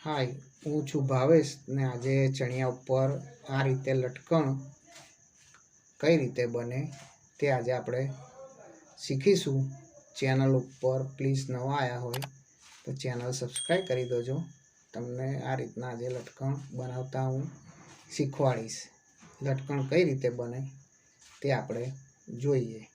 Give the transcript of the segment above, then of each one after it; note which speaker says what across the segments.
Speaker 1: હાય, હું છું ભાવેશ ને આજે ચણિયા ઉપર આ રીતે લટકણ કઈ રીતે બને તે આજે આપણે શીખીશું। ચેનલ ઉપર પ્લીઝ નવા આવ્યા હોય તો ચેનલ સબસ્ક્રાઈબ કરી દેજો। તમને આ રીતના આજે લટકણ બનાવતા હું શીખવાડીશ। લટકણ કઈ રીતે બને તે આપણે જોઈએ।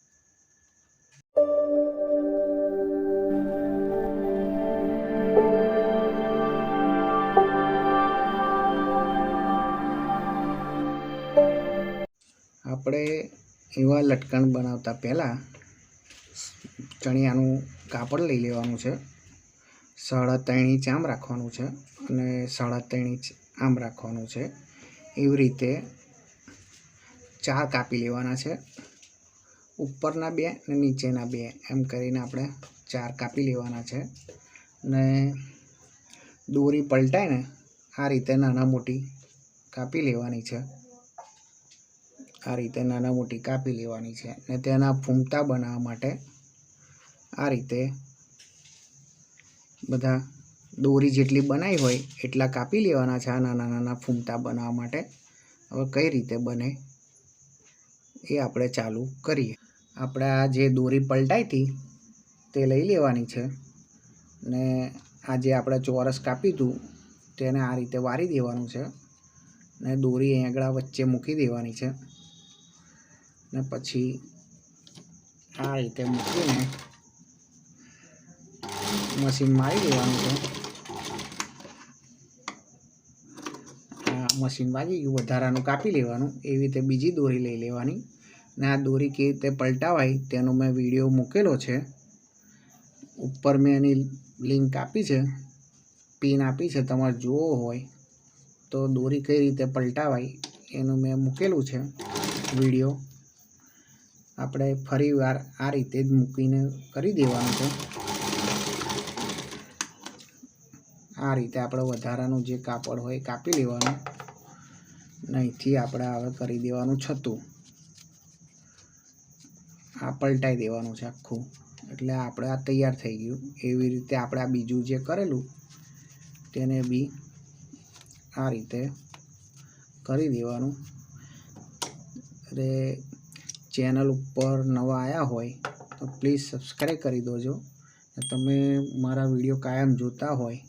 Speaker 1: આપણે એવા લટકણ બનાવતા પહેલાં ચણિયાનું કાપડ લઈ લેવાનું છે। 3.5 ઇંચ આમ રાખવાનું છે અને 3.5 ઇંચ આમ રાખવાનું છે। એવી રીતે 4 કાપી લેવાના છે। ઉપરના 2 અને નીચેના 2 એમ કરીને આપણે 4 કાપી લેવાના છે। ને દોરી પલટાય ને આ રીતે નાના મોટી કાપી લેવાની છે। આ રીતે નાના મોટી કાપી લેવાની છે ને તેના ફૂમતા બનાવવા માટે આ રીતે બધા દોરી જેટલી બનાવી હોય એટલા કાપી લેવાના છે। આ નાના નાના ફૂમતા બનાવવા માટે। હવે કઈ રીતે બને એ આપણે ચાલુ કરીએ। આપણે આ જે દોરી પલટાઈ હતી તે લઈ લેવાની છે ને આ જે આપણે ચોરસ કાપ્યું હતું તેને આ રીતે વારી દેવાનું છે ને દોરી અહીં આગળ વચ્ચે મૂકી દેવાની છે ને પછી આ રીતે મૂકીને મશીન મારી દેવાનું છે। આ મશીન વાગી ગયું, વધારાનું કાપી લેવાનું। એવી રીતે બીજી દોરી લઈ લેવાની ને આ દોરી કેવી રીતે પલટાવાય તેનો મેં વિડીયો મૂકેલો છે। ઉપર મેં એની લિંક આપી છે, પિન આપી છે। તમારે જોવો હોય તો દોરી કઈ રીતે પલટાવાય એનું મેં મૂકેલું છે વિડીયો। આપણે ફરી વાર આ રીતે જ મૂકીને કરી દેવાનું છે। આ રીતે આપણે વધારાનું જે કાપડ હોય કાપી લેવાનું ને અહીંથી આપણે હવે કરી દેવાનું છતું। આ પલટાઈ દેવાનું છે આખું, એટલે આપણે આ તૈયાર થઈ ગયું। એવી રીતે આપણે આ બીજું જે કરેલું તેને બી આ રીતે કરી દેવાનું। અરે ચેનલ ઉપર નવા આવ્યા હોય તો પ્લીઝ સબસ્ક્રાઈબ કરી દેજો। તમે મારા વિડીયો કાયમ જોતા હોય,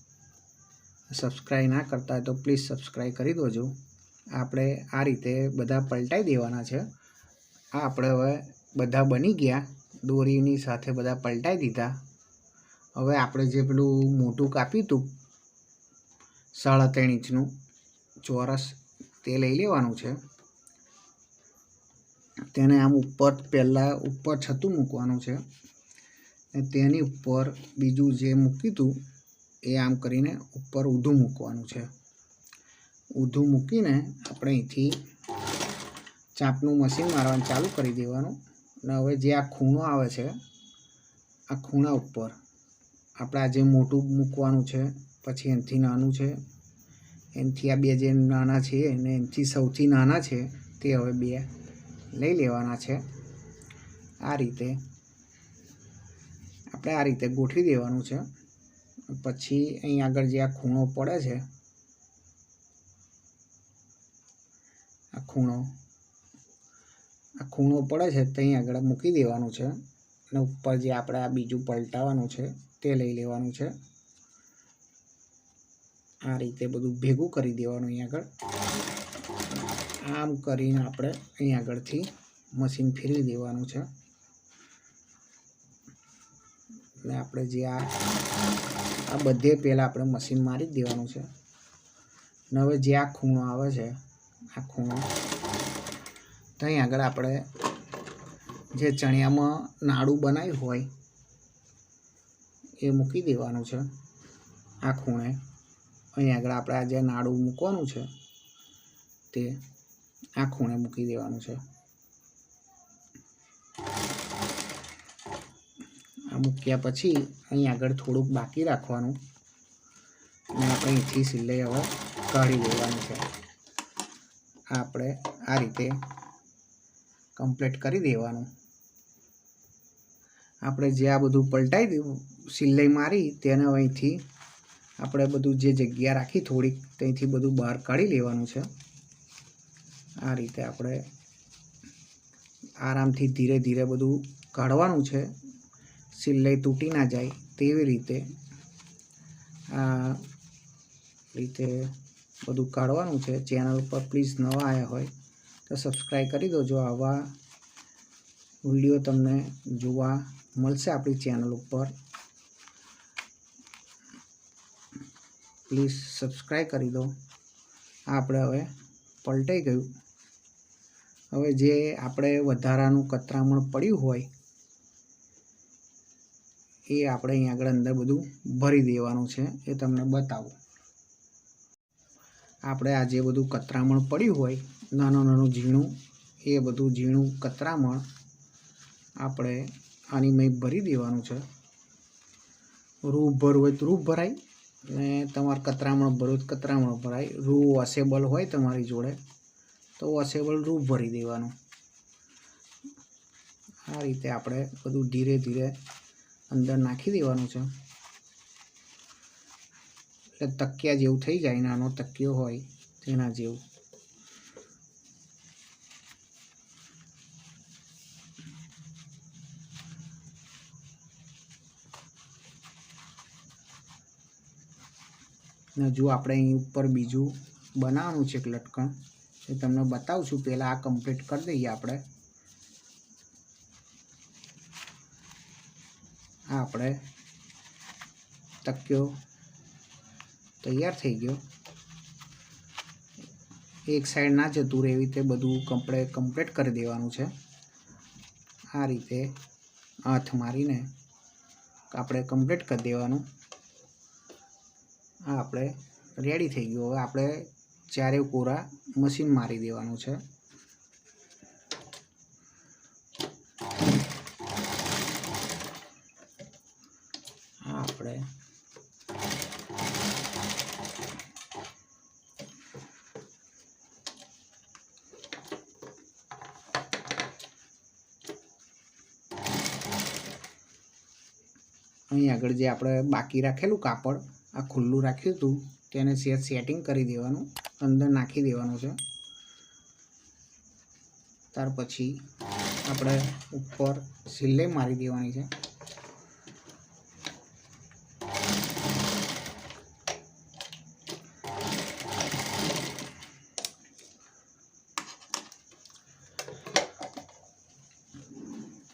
Speaker 1: સબસ્ક્રાઈબ ના કરતા હોય તો પ્લીઝ સબસ્ક્રાઈબ કરી દેજો। આપણે આ રીતે બધા પલટાઈ દેવાના છે। આ આપણે હવે બધા બની ગયા, દોરીની સાથે બધા પલટાઈ દીધા। હવે આપણે જે પેલું મોટું કાપ્યું હતું 3.5 ઇંચનું ચોરસ તે લઈ લેવાનું છે। તેને આમ ઉપર પહેલાં ઉપર છતું મૂકવાનું છે અને તેની ઉપર બીજું જે મૂક્યું હતું એ આમ કરીને ઉપર ઊંધું મૂકવાનું છે। ઊંધું મૂકીને આપણે અહીંથી ચાપનું મશીન મારવાનું ચાલુ કરી દેવાનું। અને હવે જે આ ખૂણો આવે છે આ ખૂણા ઉપર આપણે આ જે મોટું મૂકવાનું છે, પછી એનાથી નાનું છે, એનાથી આ 2 જે નાના છે અને એનાથી સૌથી નાના છે તે હવે 2 લઈ લેવાના છે। આ રીતે આપણે આ રીતે ગોઠવી દેવાનું છે। પછી અહીં આગળ જે આ ખૂણો પડે છે, આ ખૂણો પડે છે તો અહીં આગળ મૂકી દેવાનું છે અને ઉપર જે આપણે આ બીજું પલટાવવાનું છે તે લઈ લેવાનું છે। આ રીતે બધું ભેગું કરી દેવાનું અહીં આગળ। આમ કરીને આપણે અહીં આગળથી મશીન ફેરવી દેવાનું છે ને આપણે જે આ બધે પહેલાં આપણે મશીન મારી જ દેવાનું છે ને હવે જે આ ખૂણો આવે છે, આ ખૂણો તો અહીં આગળ આપણે જે ચણિયામાં નાડું બનાવ્યું હોય એ મૂકી દેવાનું છે। આ ખૂણે અહીં આગળ આપણે આ જે નાડું મૂકવાનું છે તે આ ખૂણે મૂકી દેવાનું છે। આ મૂક્યા પછી અહીં આગળ થોડુંક બાકી રાખવાનું અને આપણે અહીંથી સિલાઈ હવે કાઢી દેવાની છે। આપણે આ રીતે કમ્પ્લીટ કરી દેવાનું। આપણે જે આ બધું પલટાઈ દીધું સિલાઈ મારી તેને અહીંથી આપણે બધું જે જગ્યા રાખી થોડીક ત્યાંથી બધું બહાર કાઢી લેવાનું છે। આ રીતે આપણે આરામથી ધીરે ધીરે બધું કાઢવાનું છે, સિલાઈ તૂટી ના જાય તેવી રીતે આ રીતે બધું કાઢવાનું છે। ચેનલ પર પ્લીઝ નવા આવ્યા હોય તો સબસ્ક્રાઈબ કરી દો। જો આવા વિડીયો તમને જોવા મળશે આપણી ચેનલ ઉપર, પ્લીઝ સબસ્ક્રાઈબ કરી દો। આપણે હવે પલટાઈ ગયું। હવે જે આપણે વધારાનું કતરામણ પડ્યું હોય એ આપણે અહીં આગળ અંદર બધું ભરી દેવાનું છે, એ તમને બતાવું। આપણે આ જે બધું કતરામણ પડ્યું હોય નાનું નાનું ઝીણું, એ બધું ઝીણું કતરામણ આપણે આની મેં ભરી દેવાનું છે। રૂ ભરવું હોય તો રૂ ભરાય, ને તમારે કતરામણ ભરવું તો કતરામણ ભરાય। રૂ વોશેબલ હોય તમારી જોડે તો વોશેબલ રૂ ભરી દેવાનું। આ રીતે આપણે બધું ધીરે ધીરે અંદર નાખી દેવાનું છે, એટલે તકિયા જેવું થઈ જાય, નાનો તકિયો હોય તેના જેવું। ને જો આપણે અહીં ઉપર બીજું બનાવવાનું છે એક લટકણ, એ તમને બતાવું છું। પહેલાં આ કમ્પ્લીટ કરી દઈએ આપણે। આ આપણે તકિયો તૈયાર થઈ ગયો। એક સાઈડ ના જતું રહે એવી રીતે બધું કમ્પ્લીટ કરી દેવાનું છે। આ રીતે હાથ મારીને આપણે કમ્પ્લીટ કરી દેવાનું। આ આપણે રેડી થઈ ગયું। હવે આપણે ચારે કોરા મશીન મારી દેવાનું છે। આ આપણે અહીં આગળ જે આપણે બાકી રાખેલું કાપડ આ ખુલ્લું રાખ્યું હતું તેને સેટિંગ કરી દેવાનું, અંદર નાખી દેવાનું છે। ત્યાર પછી આપણે ઉપર સિલાઈ મારી દેવાની છે।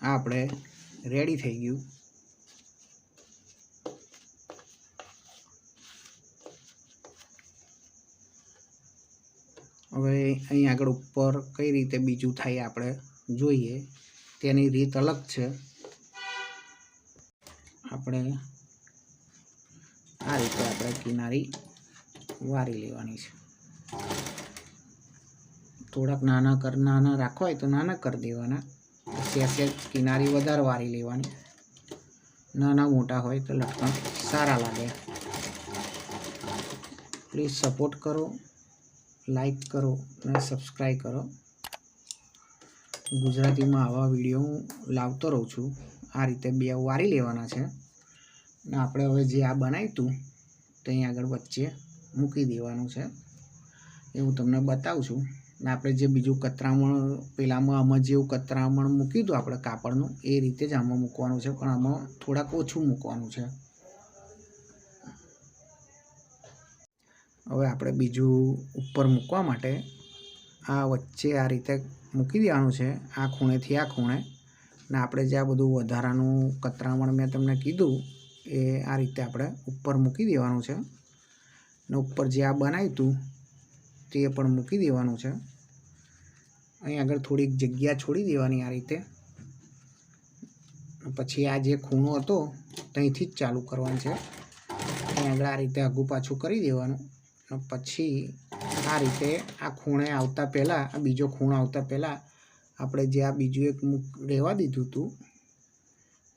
Speaker 1: આ આપણે રેડી થઈ ગયું। હવે અહીં આગળ ઉપર કઈ રીતે બીજું થાય આપણે જોઈએ, તેની રીત અલગ છે। આપણે આ રીતે આપણે કિનારી વારી લેવાની છે। થોડાક નાના રાખવા હોય તો નાના કરી દેવાના, સેજ કિનારી વધારે વારી લેવાની। નાના મોટા હોય તો લટકણ સારા લાગે। પ્લીઝ સપોર્ટ કરો, લાઈક કરો અને સબસ્ક્રાઈબ કરો। ગુજરાતીમાં આવા વિડીયો હું લાવતો રહું છું। આ રીતે બે વારી લેવાના છે ને આપણે હવે જે આ બનાવ્યું હતું તો અહીં આગળ વચ્ચે મૂકી દેવાનું છે, એ હું તમને બતાવું છું। ને આપણે જે બીજું કતરામણ પેલામાં આમાં જેવું કતરામણ મૂક્યું હતું આપણે કાપડનું, એ રીતે જ આમાં મૂકવાનું છે, પણ આમાં થોડાક ઓછું મૂકવાનું છે। હવે આપણે બીજું ઉપર મૂકવા માટે આ વચ્ચે આ રીતે મૂકી દેવાનું છે, આ ખૂણેથી આ ખૂણે। ને આપણે જે આ બધું વધારાનું કતરામણ મેં તમને કીધું એ આ રીતે આપણે ઉપર મૂકી દેવાનું છે, ને ઉપર જે આ બનાવ્યું હતું તે પણ મૂકી દેવાનું છે। અહીં આગળ થોડીક જગ્યા છોડી દેવાની આ રીતે। પછી આ જે ખૂણો હતો ત્યાંથી જ ચાલુ કરવાનું છે। અહીં આગળ આ રીતે આગું પાછું કરી દેવાનું। પછી આ રીતે આ ખૂણે આવતા પહેલાં, આ બીજો ખૂણો આવતા પહેલાં આપણે જે આ બીજું એક રહેવા દીધું હતું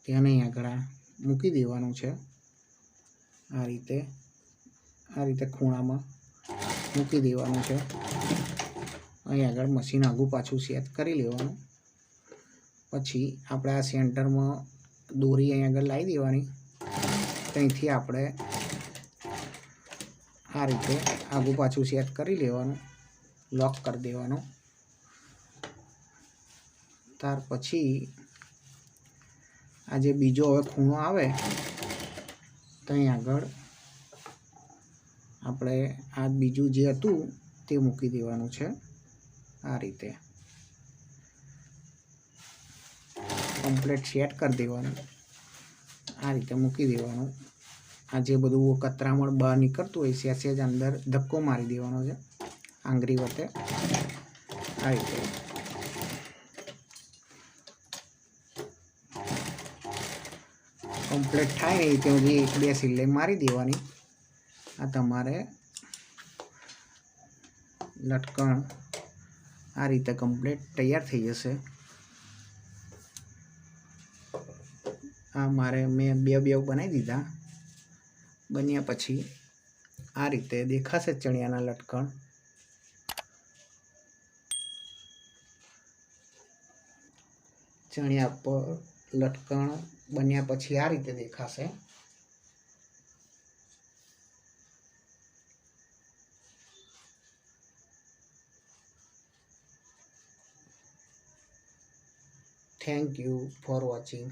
Speaker 1: તેને અહીં આગળ મૂકી દેવાનું છે। આ રીતે ખૂણામાં મૂકી દેવાનું છે। અહીં આગળ મશીન આગું પાછું સેટ કરી લેવાનું। પછી આપણે આ સેન્ટરમાં દોરી અહીં આગળ લાવી દેવાની, ત્યાંથી આપણે આ રીતે આગું પાછું સેટ કરી લેવાનું, લોક કરી દેવાનું। ત્યાર પછી આ જે બીજો હવે ખૂણો આવે ત્યાં આગળ આપણે આ બીજું જે હતું તે મૂકી દેવાનું છે। આ રીતે કમ્પ્લીટ સેટ કરી દેવાનું, આ રીતે મૂકી દેવાનું। આ જે બધું કતરામણ બહાર નીકળતું હોય છે સેજ અંદર ધક્કો મારી દેવાનો છે આંગળી વડે। આ રીતે કમ્પ્લીટ થાય ને ત્યાં સુધી 1-2 સિલાઈ મારી દેવાની। આ તમારે લટકણ આ રીતે કમ્પ્લીટ તૈયાર થઈ જશે। આ મેં બે બનાવી દીધા। બન્યા પછી આ રીતે દેખાશે ચણિયાના લટકણ। ચણિયા પર લટકણ બન્યા પછી આ રીતે દેખાશે। Thank you for watching.